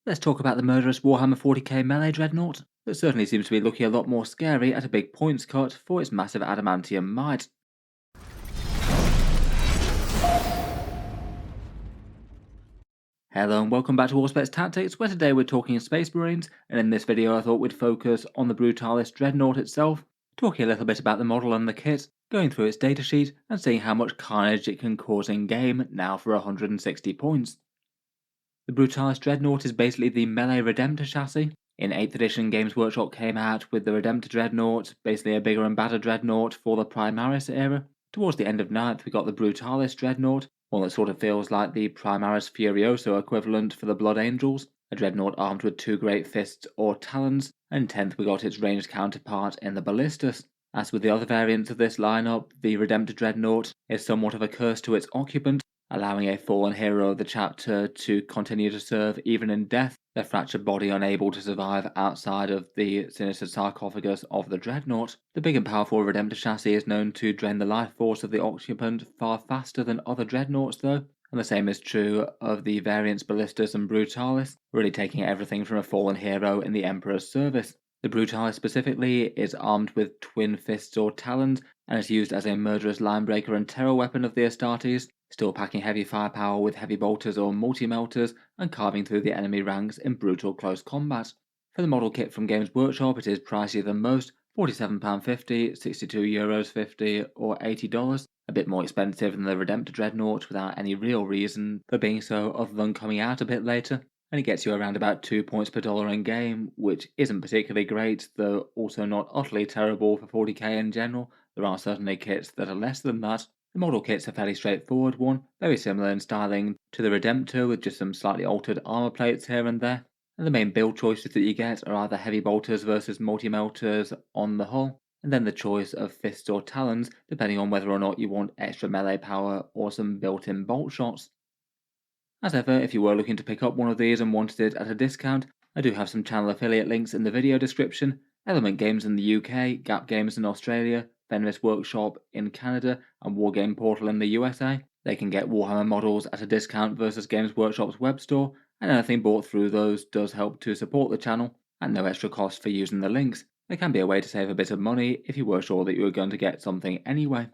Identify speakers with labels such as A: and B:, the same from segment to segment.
A: Let's talk about the murderous Warhammer 40k melee dreadnought. That certainly seems to be looking a lot more scary at a big points cut for its massive adamantium might. Hello and welcome back to Auspex Tactics, where today we're talking Space Marines, and in this video I thought we'd focus on the Brutalis Dreadnought itself, talking a little bit about the model and the kit, going through its datasheet, and seeing how much carnage it can cause in game, now for 160 points. The Brutalis Dreadnought is basically the melee Redemptor chassis. In 8th edition, Games Workshop came out with the Redemptor Dreadnought, basically a bigger and badder Dreadnought for the Primaris era. Towards the end of 9th, we got the Brutalis Dreadnought, one that sort of feels like the Primaris Furioso equivalent for the Blood Angels, a Dreadnought armed with 2 great fists or talons, and 10th we got its ranged counterpart in the Ballistus. As with the other variants of this lineup, the Redemptor Dreadnought is somewhat of a curse to its occupant, allowing a fallen hero of the chapter to continue to serve even in death, their fractured body unable to survive outside of the sinister sarcophagus of the Dreadnought. The big and powerful Redemptor chassis is known to drain the life force of the occupant far faster than other Dreadnoughts though, and the same is true of the variants Ballistus and Brutalis, really taking everything from a fallen hero in the Emperor's service. The Brutalis specifically is armed with twin fists or talons, and is used as a murderous linebreaker and terror weapon of the Astartes, still packing heavy firepower with heavy bolters or multi-melters and carving through the enemy ranks in brutal close combat. For the model kit from Games Workshop, it is pricier than most, £47.50, €62.50 or $80, a bit more expensive than the Redemptor Dreadnought without any real reason for being so other than coming out a bit later, and it gets you around about 2 points per dollar in game, which isn't particularly great, though also not utterly terrible for 40k in general. There are certainly kits that are less than that. The model kit's a fairly straightforward one, very similar in styling to the Redemptor with just some slightly altered armor plates here and there, and the main build choices that you get are either heavy bolters versus multi-melters on the hull, and then the choice of fists or talons depending on whether or not you want extra melee power or some built-in bolt shots. As ever, if you were looking to pick up one of these and wanted it at a discount, I do have some channel affiliate links in the video description. Element Games in the UK, Gap Games in Australia, Fenris Workshop in Canada, and Wargame Portal in the USA. They can get Warhammer models at a discount versus Games Workshop's web store, and anything bought through those does help to support the channel, and no extra cost for using the links. They can be a way to save a bit of money if you were sure that you were going to get something anyway.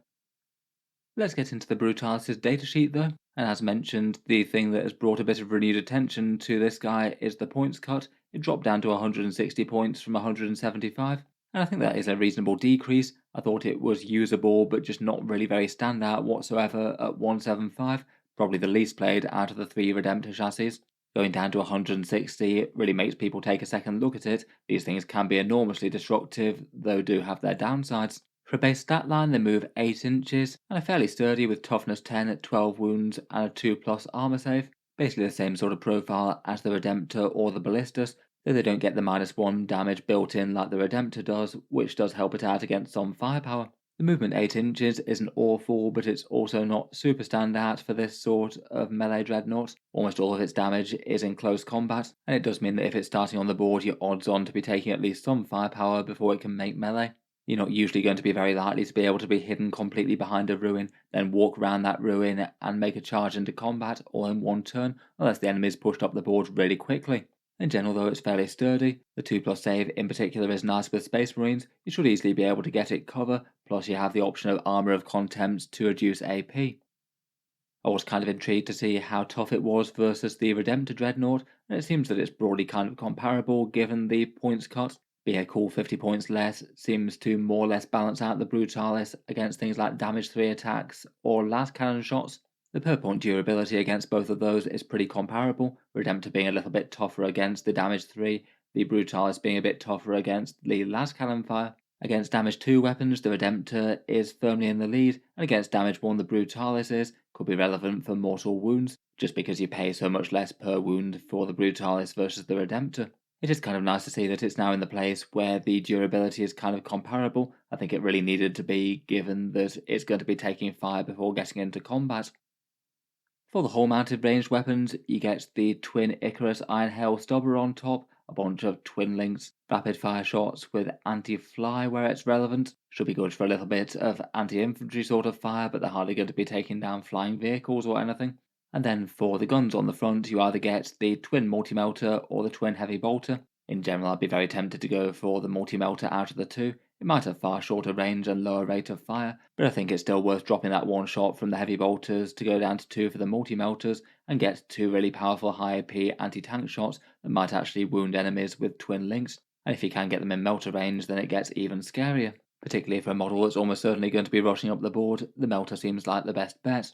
A: Let's get into the Brutalis' datasheet though, and as mentioned, the thing that has brought a bit of renewed attention to this guy is the points cut. It dropped down to 160 points from 175, and I think that is a reasonable decrease. I thought it was usable but just not really very standout whatsoever at 175, probably the least played out of the 3 Redemptor chassis. Going down to 160 really makes people take a second look at it. These things can be enormously destructive, though do have their downsides. For a base stat line, they move 8 inches and are fairly sturdy with toughness 10 at 12 wounds and a 2+ armor save. Basically the same sort of profile as the Redemptor or the Ballistus, though they don't get the -1 damage built in like the Redemptor does, which does help it out against some firepower. The movement 8 inches isn't awful, but it's also not super standout for this sort of melee dreadnought. Almost all of its damage is in close combat, and it does mean that if it's starting on the board, you're odds on to be taking at least some firepower before it can make melee. You're not usually going to be very likely to be able to be hidden completely behind a ruin, then walk around that ruin and make a charge into combat all in one turn, unless the enemy's pushed up the board really quickly. In general though, it's fairly sturdy. The 2+ save in particular is nice with Space Marines. You should easily be able to get it cover, plus you have the option of Armour of Contempt to reduce AP. I was kind of intrigued to see how tough it was versus the Redemptor Dreadnought, and it seems that it's broadly kind of comparable given the points cut. Being a cool 50 points less seems to more or less balance out the Brutalis against things like damage 3 attacks or las cannon shots. The per point durability against both of those is pretty comparable, Redemptor being a little bit tougher against the damage 3, the Brutalis being a bit tougher against the las cannon fire. Against damage 2 weapons, the Redemptor is firmly in the lead, and against damage 1 the Brutalis could be relevant for mortal wounds, just because you pay so much less per wound for the Brutalis versus the Redemptor. It is kind of nice to see that it's now in the place where the durability is kind of comparable. I think it really needed to be, given that it's going to be taking fire before getting into combat. For the hull-mounted ranged weapons, you get the twin Icarus Iron Hail Stubber on top, a bunch of twin links, rapid fire shots with anti-fly where it's relevant. Should be good for a little bit of anti-infantry sort of fire, but they're hardly going to be taking down flying vehicles or anything. And then for the guns on the front, you either get the twin multi-melter or the twin heavy bolter. In general, I'd be very tempted to go for the multi-melter out of the two. It might have far shorter range and lower rate of fire, but I think it's still worth dropping that one shot from the heavy bolters to go down to two for the multi-melters and get two really powerful high AP anti-tank shots that might actually wound enemies with twin links. And if you can get them in melter range, then it gets even scarier. Particularly for a model that's almost certainly going to be rushing up the board, the melter seems like the best bet.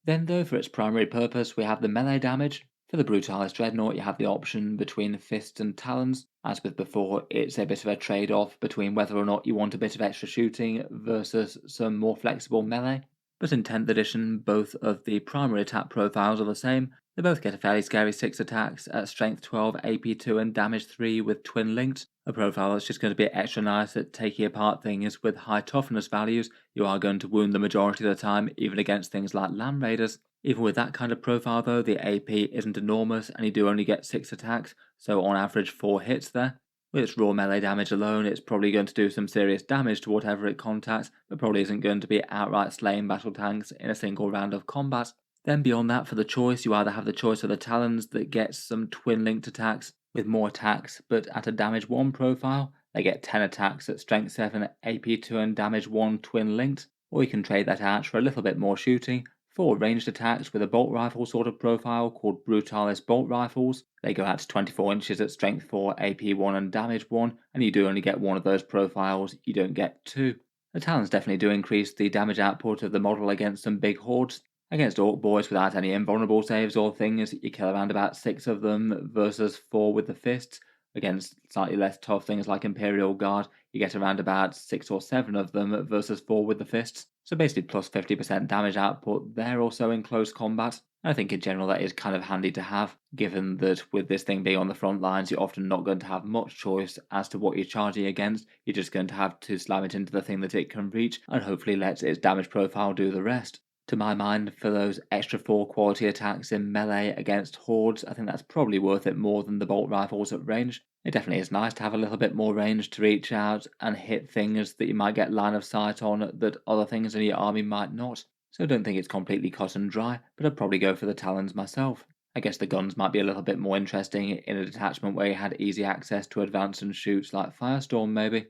A: Then though, for its primary purpose, we have the melee damage. For the Brutalis Dreadnought, you have the option between fists and talons. As with before, it's a bit of a trade-off between whether or not you want a bit of extra shooting versus some more flexible melee. But in 10th edition, both of the primary attack profiles are the same. They both get a fairly scary 6 attacks at strength 12, AP 2 and damage 3 with twin linked. A profile that's just going to be extra nice at taking apart things with high toughness values. You are going to wound the majority of the time, even against things like Land Raiders. Even with that kind of profile though, the AP isn't enormous and you do only get 6 attacks, so on average 4 hits there. With its raw melee damage alone, it's probably going to do some serious damage to whatever it contacts, but probably isn't going to be outright slaying battle tanks in a single round of combat. Then beyond that, for the choice, you either have the choice of the Talons that gets some twin linked attacks with more attacks, but at a damage 1 profile. They get 10 attacks at strength 7, AP 2 and damage 1 twin linked, or you can trade that out for a little bit more shooting. 4 ranged attacks with a bolt rifle sort of profile called Brutalis Bolt Rifles. They go out to 24 inches at strength 4, AP 1 and damage 1, and you do only get one of those profiles, you don't get 2. The Talons definitely do increase the damage output of the model against some big hordes. Against Orc Boys without any invulnerable saves or things, you kill around about 6 of them versus 4 with the fists. Against slightly less tough things like Imperial Guard, you get around about 6 or 7 of them versus 4 with the fists. So basically plus 50% damage output there or so in close combat. And I think in general that is kind of handy to have, given that with this thing being on the front lines, you're often not going to have much choice as to what you're charging against. You're just going to have to slam it into the thing that it can reach and hopefully let its damage profile do the rest. To my mind, for those extra 4 quality attacks in melee against hordes, I think that's probably worth it more than the bolt rifles at range. It definitely is nice to have a little bit more range to reach out and hit things that you might get line of sight on that other things in your army might not. So I don't think it's completely cut and dry, but I'd probably go for the Talons myself. I guess the guns might be a little bit more interesting in a detachment where you had easy access to advance and shoots like Firestorm maybe.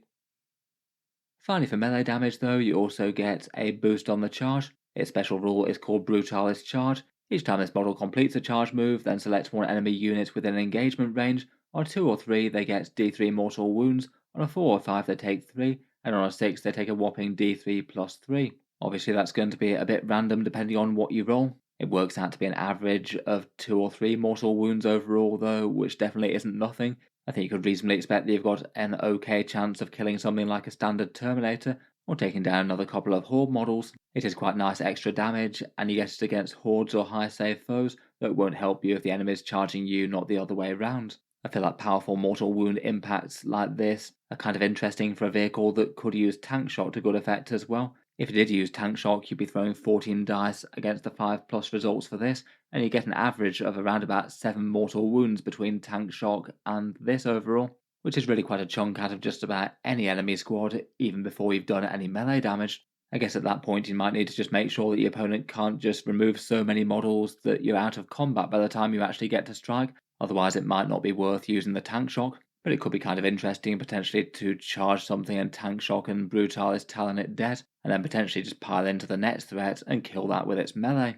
A: Finally, for melee damage though, you also get a boost on the charge. Its special rule is called Brutalis Charge. Each time this model completes a charge move, then select one enemy unit within engagement range. On a 2 or 3, they get D3 mortal wounds. On a 4 or 5, they take 3. And on a 6, they take a whopping D3 plus 3. Obviously, that's going to be a bit random depending on what you roll. It works out to be an average of 2 or 3 mortal wounds overall, though, which definitely isn't nothing. I think you could reasonably expect that you've got an okay chance of killing something like a standard Terminator, or taking down another couple of horde models. It is quite nice extra damage, and you get it against hordes or high save foes that won't help you if the enemy is charging you, not the other way around. I feel like powerful mortal wound impacts like this are kind of interesting for a vehicle that could use tank shock to good effect as well. If you did use tank shock, you'd be throwing 14 dice against the 5+ results for this, and you get an average of around about 7 mortal wounds between tank shock and this overall, which is really quite a chunk out of just about any enemy squad, even before you've done any melee damage. I guess at that point you might need to just make sure that your opponent can't just remove so many models that you're out of combat by the time you actually get to strike, otherwise it might not be worth using the tank shock. But it could be kind of interesting potentially to charge something and tank shock and Brutalis Talon it dead, and then potentially just pile into the next threat and kill that with its melee.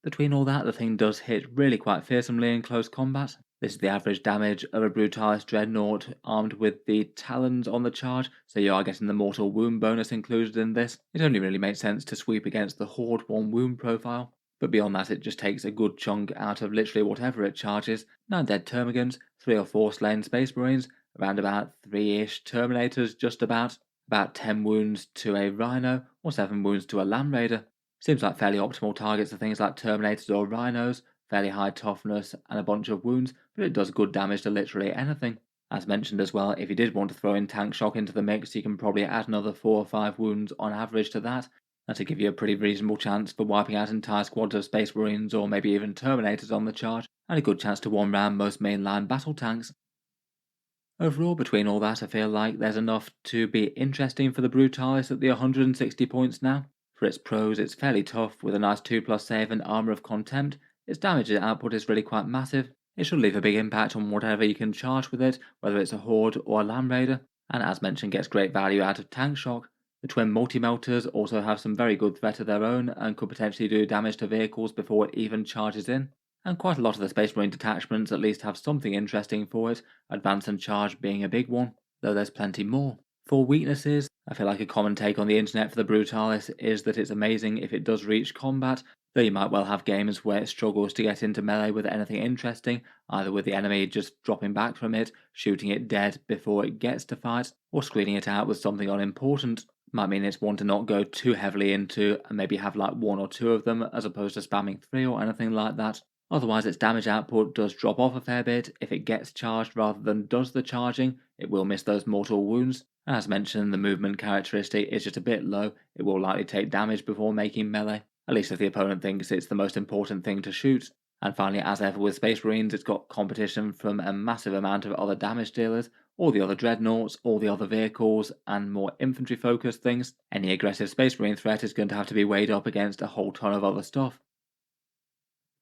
A: Between all that, the thing does hit really quite fearsomely in close combat. This is the average damage of a Brutalis Dreadnought armed with the Talons on the charge, so you are getting the mortal wound bonus included in this. It only really makes sense to sweep against the Horde 1 wound profile, but beyond that it just takes a good chunk out of literally whatever it charges. 9 dead Termagants, 3 or 4 slain Space Marines, around about 3-ish Terminators just about 10 wounds to a Rhino, or 7 wounds to a Land Raider. Seems like fairly optimal targets for things like Terminators or Rhinos, fairly high toughness and a bunch of wounds, but it does good damage to literally anything. As mentioned as well, if you did want to throw in tank shock into the mix, you can probably add another 4 or 5 wounds on average to that. That'll give you a pretty reasonable chance for wiping out entire squads of Space Marines or maybe even Terminators on the charge, and a good chance to one-round most mainline battle tanks. Overall, between all that, I feel like there's enough to be interesting for the Brutalis at the 160 points now. For its pros, it's fairly tough with a nice 2+ save and armor of contempt. Its damage output is really quite massive. It should leave a big impact on whatever you can charge with it, whether it's a horde or a land raider, and as mentioned gets great value out of tank shock. The twin multi-melters also have some very good threat of their own and could potentially do damage to vehicles before it even charges in. And quite a lot of the Space Marine detachments at least have something interesting for it, advance and charge being a big one, though there's plenty more. For weaknesses, I feel like a common take on the internet for the Brutalis is that it's amazing if it does reach combat, though you might well have games where it struggles to get into melee with anything interesting, either with the enemy just dropping back from it, shooting it dead before it gets to fight, or screening it out with something unimportant. Might mean it's one to not go too heavily into and maybe have like one or two of them as opposed to spamming three or anything like that. Otherwise, its damage output does drop off a fair bit. If it gets charged rather than does the charging, it will miss those mortal wounds. As mentioned, the movement characteristic is just a bit low. It will likely take damage before making melee, at least if the opponent thinks it's the most important thing to shoot. And finally, as ever with Space Marines, it's got competition from a massive amount of other damage dealers, all the other dreadnoughts, all the other vehicles, and more infantry focused things. Any aggressive Space Marine threat is going to have to be weighed up against a whole ton of other stuff.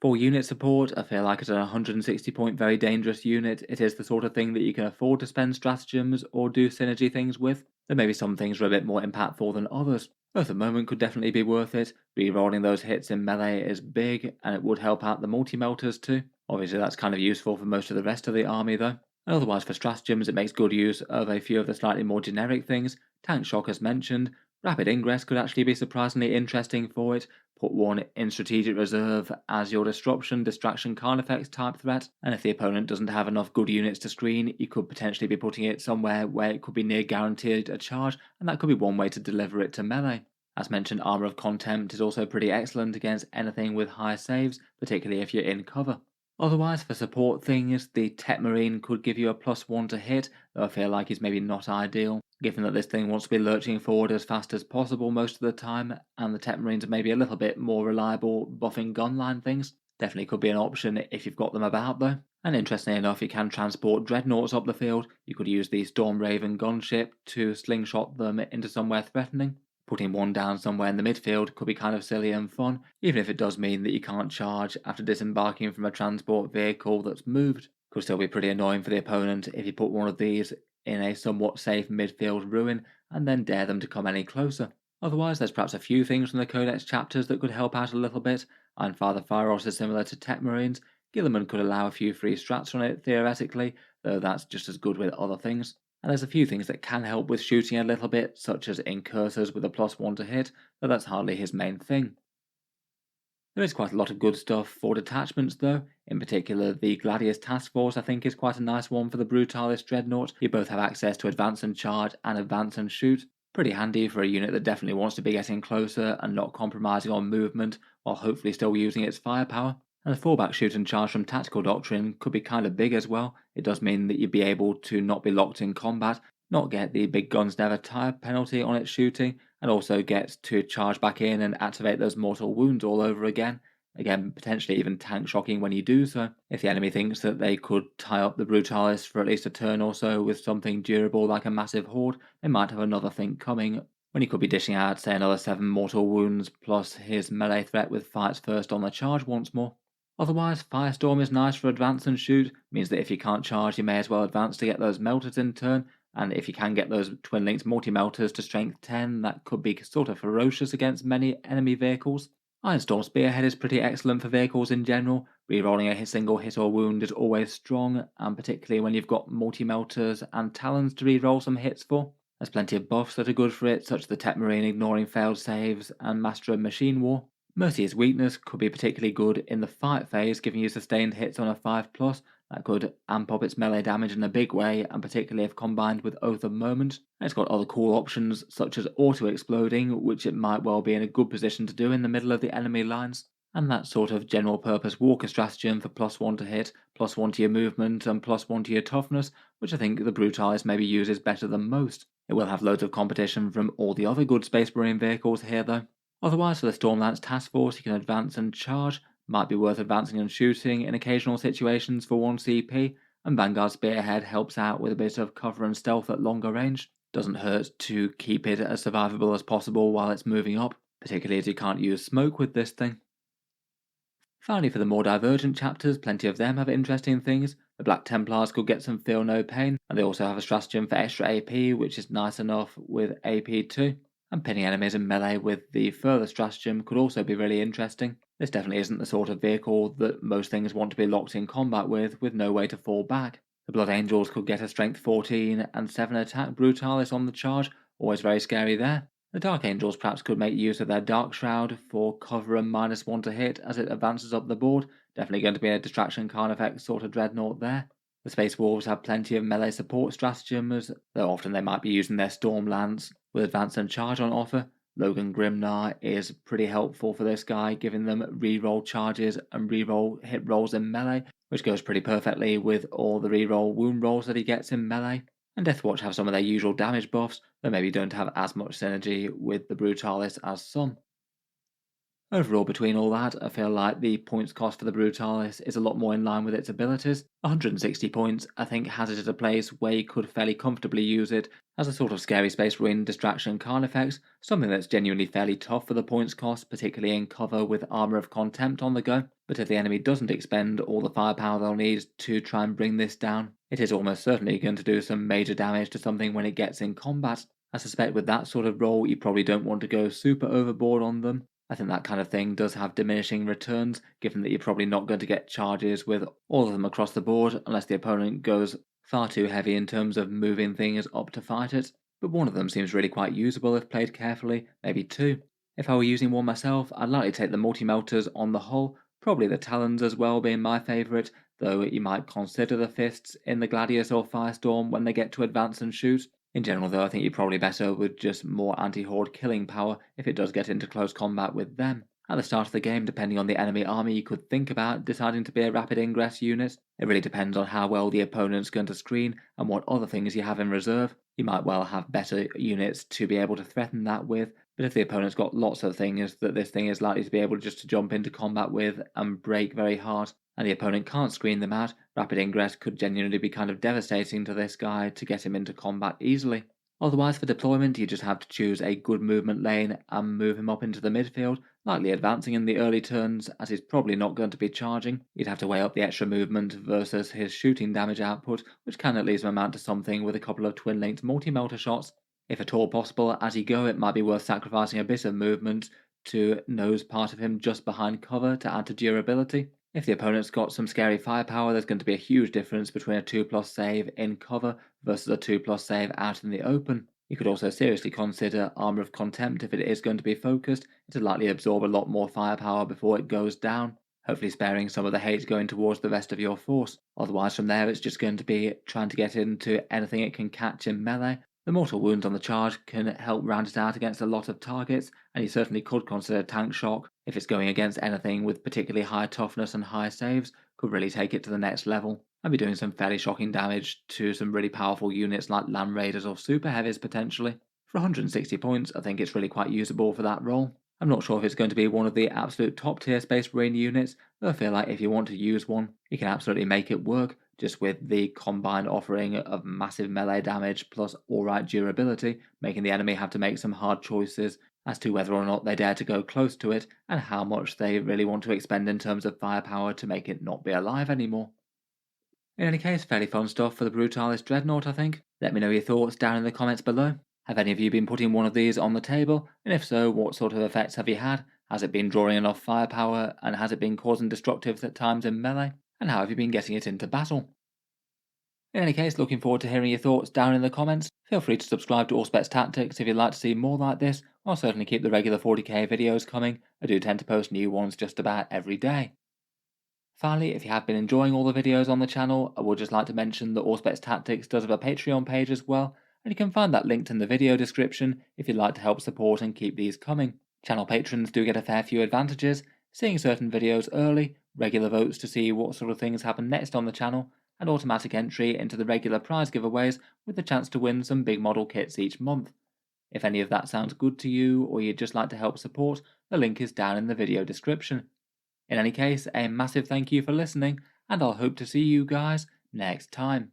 A: For unit support, I feel like it's a 160 point very dangerous unit. It is the sort of thing that you can afford to spend stratagems or do synergy things with. There may be some things are a bit more impactful than others. Both at the moment could definitely be worth it. Rerolling those hits in melee is big, and it would help out the multi-melters too. Obviously that's kind of useful for most of the rest of the army though. And otherwise for stratagems it makes good use of a few of the slightly more generic things. Tank shock as mentioned. Rapid ingress could actually be surprisingly interesting for it. Put one in strategic reserve as your disruption, distraction, card effects type threat, and if the opponent doesn't have enough good units to screen, you could potentially be putting it somewhere where it could be near guaranteed a charge, and that could be one way to deliver it to melee. As mentioned, Armor of Contempt is also pretty excellent against anything with high saves, particularly if you're in cover. Otherwise, for support things, the Tech Marine could give you a +1 to hit, though I feel like it's maybe not ideal, given that this thing wants to be lurching forward as fast as possible most of the time, and the Tech Marines are maybe a little bit more reliable buffing gunline things. Definitely could be an option if you've got them about though. And interestingly enough, you can transport dreadnoughts up the field. You could use the Storm Raven gunship to slingshot them into somewhere threatening. Putting one down somewhere in the midfield could be kind of silly and fun, even if it does mean that you can't charge after disembarking from a transport vehicle that's moved. Could still be pretty annoying for the opponent if you put one of these in a somewhat safe midfield ruin and then dare them to come any closer. Otherwise, there's perhaps a few things from the Codex chapters that could help out a little bit. Ironfather Phyros is similar to Tech Marines. Gilliman could allow a few free strats on it theoretically, though that's just as good with other things. And there's a few things that can help with shooting a little bit, such as incursors with a +1 to hit, though that's hardly his main thing. There is quite a lot of good stuff for detachments though, in particular the Gladius Task Force I think is quite a nice one for the Brutalis Dreadnought. You both have access to advance and charge and advance and shoot. Pretty handy for a unit that definitely wants to be getting closer and not compromising on movement, while hopefully still using its firepower. And the fallback shoot and charge from Tactical Doctrine could be kind of big as well. It does mean that you'd be able to not be locked in combat, not get the big guns never tire penalty on its shooting, and also get to charge back in and activate those mortal wounds all over again. Again, potentially even tank shocking when you do so. If the enemy thinks that they could tie up the Brutalis for at least a turn or so with something durable like a massive horde, they might have another thing coming when he could be dishing out, say, another 7 mortal wounds plus his melee threat with fights first on the charge once more. Otherwise, Firestorm is nice for advance and shoot, means that if you can't charge you may as well advance to get those melters in turn, and if you can get those twin linked multi-melters to strength 10, that could be sort of ferocious against many enemy vehicles. Ironstorm Spearhead is pretty excellent for vehicles in general. Rerolling a single hit or wound is always strong, and particularly when you've got multi-melters and talons to reroll some hits for. There's plenty of buffs that are good for it, such as the Tech Marine ignoring failed saves and Master of Machine War. Mercy's weakness could be particularly good in the fight phase, giving you sustained hits on a 5+. That could amp up its melee damage in a big way, and particularly if combined with Oath of Moment. It's got other cool options, such as auto-exploding, which it might well be in a good position to do in the middle of the enemy lines. And that sort of general-purpose walker stratagem for +1 to hit, +1 to your movement, and +1 to your toughness, which I think the Brutalis maybe uses better than most. It will have loads of competition from all the other good Space Marine vehicles here though. Otherwise, for the Stormlance Task Force, you can advance and charge. Might be worth advancing and shooting in occasional situations for 1 CP, and Vanguard Spearhead helps out with a bit of cover and stealth at longer range. Doesn't hurt to keep it as survivable as possible while it's moving up. particularly as you can't use smoke with this thing. Finally, for the more divergent chapters, plenty of them have interesting things. The Black Templars could get some feel no pain, and they also have a stratagem for extra AP, which is nice enough with AP too. And pinning enemies in melee with the further stratagem could also be really interesting. This definitely isn't the sort of vehicle that most things want to be locked in combat with no way to fall back. The Blood Angels could get a strength 14 and 7 attack Brutalis on the charge, always very scary there. The Dark Angels perhaps could make use of their Dark Shroud for cover and -1 to hit as it advances up the board. Definitely going to be a distraction card effect sort of dreadnought there. The Space Wolves have plenty of melee support stratagems, though often they might be using their Storm Lance with advance and charge on offer. Logan Grimnar is pretty helpful for this guy, giving them reroll charges and reroll hit rolls in melee, which goes pretty perfectly with all the reroll wound rolls that he gets in melee. And Deathwatch have some of their usual damage buffs, but maybe don't have as much synergy with the Brutalis as some. Overall, between all that, I feel like the points cost for the Brutalis is a lot more in line with its abilities. 160 points, I think, has it at a place where you could fairly comfortably use it as a sort of scary Space Marine distraction card effects, something that's genuinely fairly tough for the points cost, particularly in cover with Armour of Contempt on the go. But if the enemy doesn't expend all the firepower they'll need to try and bring this down, it is almost certainly going to do some major damage to something when it gets in combat. I suspect with that sort of role, you probably don't want to go super overboard on them. I think that kind of thing does have diminishing returns, given that you're probably not going to get charges with all of them across the board unless the opponent goes far too heavy in terms of moving things up to fight it. But one of them seems really quite usable if played carefully, maybe two. If I were using one myself, I'd likely take the multi-melters on the whole, probably the Talons as well being my favourite, though you might consider the Fists in the Gladius or Firestorm when they get to advance and shoot. In general, though, I think you're probably better with just more anti-horde killing power if it does get into close combat with them. At the start of the game, depending on the enemy army, you could think about deciding to be a rapid ingress unit. It really depends on how well the opponent's going to screen and what other things you have in reserve. You might well have better units to be able to threaten that with, but if the opponent's got lots of things that this thing is likely to be able just to jump into combat with and break very hard, and the opponent can't screen them out, rapid ingress could genuinely be kind of devastating to this guy to get him into combat easily. Otherwise, for deployment, you just have to choose a good movement lane and move him up into the midfield, likely advancing in the early turns as he's probably not going to be charging. You'd have to weigh up the extra movement versus his shooting damage output, which can at least amount to something with a couple of twin-linked multi-melter shots. If at all possible, as you go, it might be worth sacrificing a bit of movement to nose part of him just behind cover to add to durability. If the opponent's got some scary firepower, there's going to be a huge difference between a 2+ save in cover versus a 2+ save out in the open. You could also seriously consider Armour of Contempt if it is going to be focused. It'll likely absorb a lot more firepower before it goes down, hopefully sparing some of the hate going towards the rest of your force. Otherwise, from there, it's just going to be trying to get into anything it can catch in melee. The mortal wounds on the charge can help round it out against a lot of targets, and you certainly could consider Tank Shock if it's going against anything with particularly high toughness and high saves, could really take it to the next level. I'd be doing some fairly shocking damage to some really powerful units like Land Raiders or Super Heavies potentially. For 160 points, I think it's really quite usable for that role. I'm not sure if it's going to be one of the absolute top tier Space Marine units, though I feel like if you want to use one, you can absolutely make it work, just with the combined offering of massive melee damage plus alright durability, making the enemy have to make some hard choices as to whether or not they dare to go close to it and how much they really want to expend in terms of firepower to make it not be alive anymore. In any case, fairly fun stuff for the Brutalis Dreadnought, I think. Let me know your thoughts down in the comments below. Have any of you been putting one of these on the table? And if so, what sort of effects have you had? Has it been drawing enough firepower? And has it been causing destructives at times in melee? And how have you been getting it into battle? In any case, looking forward to hearing your thoughts down in the comments. Feel free to subscribe to Auspex Tactics if you'd like to see more like this. I'll certainly keep the regular 40k videos coming. I do tend to post new ones just about every day. Finally, if you have been enjoying all the videos on the channel, I would just like to mention that Auspex Tactics does have a Patreon page as well, and you can find that linked in the video description if you'd like to help support and keep these coming. Channel patrons do get a fair few advantages, seeing certain videos early, regular votes to see what sort of things happen next on the channel, and automatic entry into the regular prize giveaways with the chance to win some big model kits each month. If any of that sounds good to you or you'd just like to help support, the link is down in the video description. In any case, a massive thank you for listening, and I'll hope to see you guys next time.